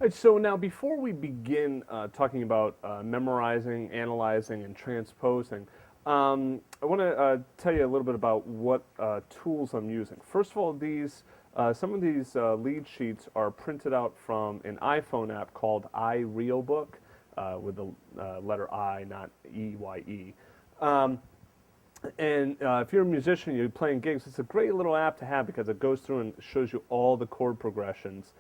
Right, so now before we begin talking about memorizing, analyzing, and transposing, I want to tell you a little bit about what tools I'm using. First of all, some of these lead sheets are printed out from an iPhone app called iRealBook, with the letter I, not E-Y-E. Um, and if you're a musician, you're playing gigs, it's a great little app to have because it goes through and shows you all the chord progressions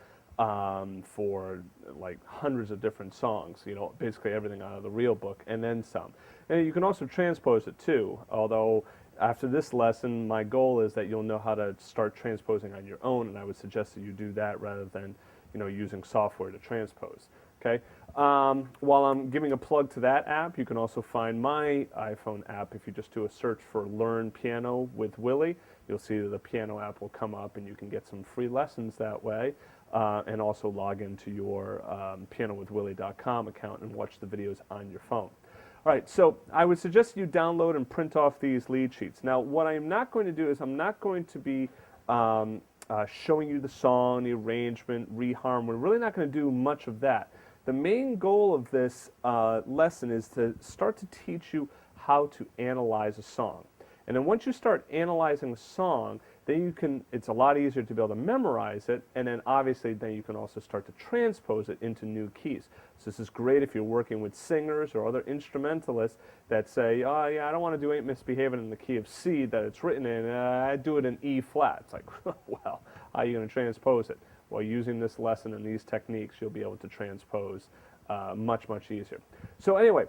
for like hundreds of different songs, you know, basically everything out of the real book and then some. And you can also transpose it too, although after this lesson, my goal is that you'll know how to start transposing on your own, and I would suggest that you do that rather than, you know, using software to transpose. Okay. While I'm giving a plug to that app, you can also find my iPhone app. If you just do a search for Learn Piano with Willie, you'll see that the piano app will come up and you can get some free lessons that way, and also log into your pianowithwillie.com account and watch the videos on your phone. All right, so I would suggest you download and print off these lead sheets. Now, what I'm not going to do is I'm not going to be showing you the song, the arrangement, reharm. We're really not going to do much of that. The main goal of this lesson is to start to teach you how to analyze a song. And then once you start analyzing a song, then you can, it's a lot easier to be able to memorize it, and then obviously then you can also start to transpose it into new keys. So this is great if you're working with singers or other instrumentalists that say, oh yeah, I don't want to do Ain't Misbehaving in the key of C that it's written in, I do it in E flat. It's like, well, how are you going to transpose it? Well, using this lesson and these techniques, you'll be able to transpose much, much easier. So anyway,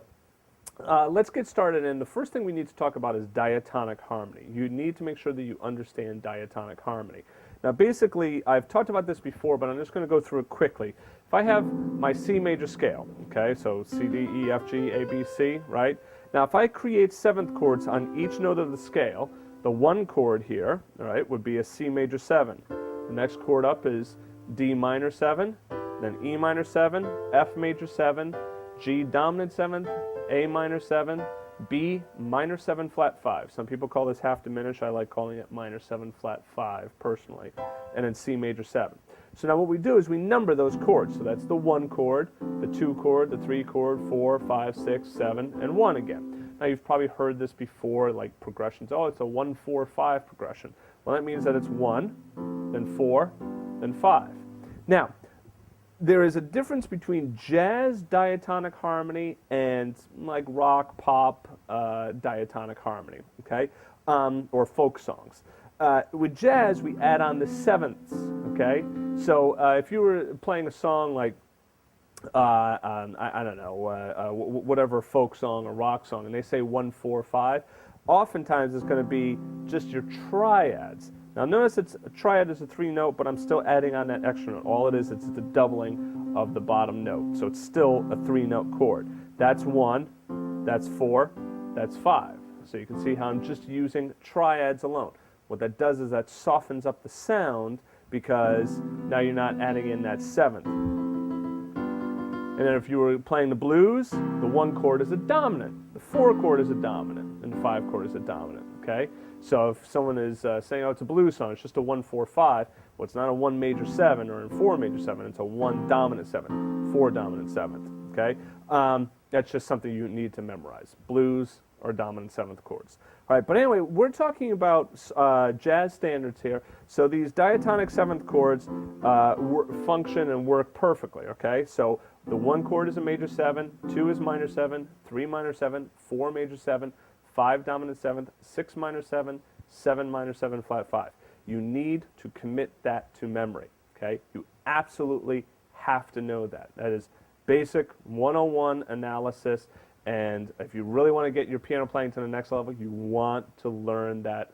let's get started, and the first thing we need to talk about is diatonic harmony. You need to make sure that you understand diatonic harmony. Now basically, I've talked about this before, but I'm just going to go through it quickly. If I have my C major scale, okay, so C, D, E, F, G, A, B, C, right? Now if I create seventh chords on each note of the scale, the one chord here, all right, would be a C major 7. The next chord up is D minor 7, then E minor 7, F major 7, G dominant 7th, A minor 7, B minor 7 flat 5. Some people call this half diminished. I like calling it minor 7 flat 5 personally. And then C major 7. So now what we do is we number those chords. So that's the 1 chord, the 2 chord, the 3 chord, 4, 5, 6, 7, and 1 again. Now you've probably heard this before, like progressions. Oh, it's a 1, 4, 5 progression. Well, that means that it's 1, then 4, then 5. Now, there is a difference between jazz diatonic harmony and like rock, pop diatonic harmony, okay, or folk songs. With jazz, we add on the sevenths, okay? So if you were playing a song like, I don't know, whatever folk song or rock song, and they say 1, 4, 5, oftentimes it's going to be just your triads. Now notice a triad is a 3-note, but I'm still adding on that extra note. All it is, it's the doubling of the bottom note. So it's still a 3-note chord. That's 1, that's 4, that's 5. So you can see how I'm just using triads alone. What that does is that softens up the sound because now you're not adding in that 7th. And then if you were playing the blues, the 1 chord is a dominant, the 4 chord is a dominant, and the 5 chord is a dominant, okay? So if someone is saying, oh, it's a blues song, it's just a 1, 4, 5, well, it's not a 1 major 7 or a 4 major 7, it's a 1 dominant 7, 4 dominant 7th, okay? That's just something you need to memorize, blues or dominant 7th chords. All right, but anyway, we're talking about jazz standards here, so these diatonic 7th chords function and work perfectly, okay? So the 1 chord is a major 7, 2 is minor 7, 3 minor 7, 4 major 7, 5 dominant 7th, 6 minor 7, 7 minor 7 flat 5. You need to commit that to memory, okay? You absolutely have to know that. That is basic 101 analysis, and if you really want to get your piano playing to the next level, you want to learn that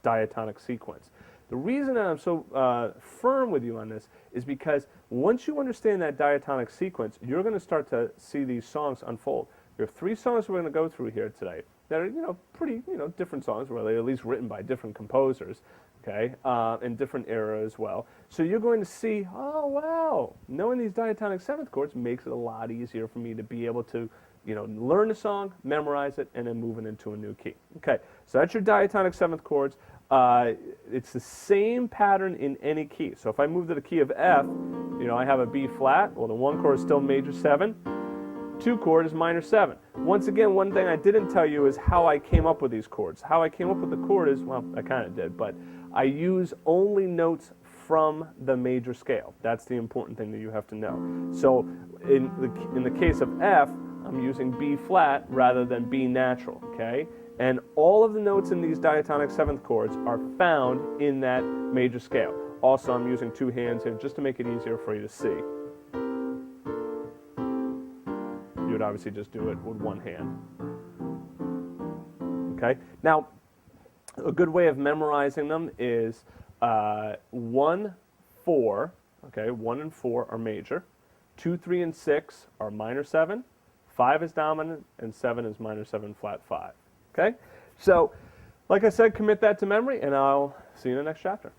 diatonic sequence. The reason that I'm so firm with you on this is because once you understand that diatonic sequence, you're going to start to see these songs unfold. There are 3 songs we're going to go through here today that are, you know, pretty, you know, different songs, where they're at least written by different composers, okay, in different eras as well. So you're going to see, oh wow, knowing these diatonic 7th chords makes it a lot easier for me to be able to learn the song, memorize it, and then move it into a new key. Okay, so that's your diatonic seventh chords. It's the same pattern in any key. So if I move to the key of F, I have a B flat. Well, the one chord is still major 7. 2 chord is minor 7. Once again, one thing I didn't tell you is how I came up with these chords. How I came up with the chord is, well, I kind of did, but I use only notes from the major scale. That's the important thing that you have to know. So in the case of F, I'm using B flat rather than B natural, okay? And all of the notes in these diatonic seventh chords are found in that major scale. Also, I'm using 2 hands here just to make it easier for you to see. You would obviously just do it with 1 hand. Okay? Now, a good way of memorizing them is 1, 4, okay, 1 and 4 are major, 2, 3, and 6 are minor 7, 5 is dominant, and 7 is minor 7 flat 5. Okay? So, like I said, commit that to memory, and I'll see you in the next chapter.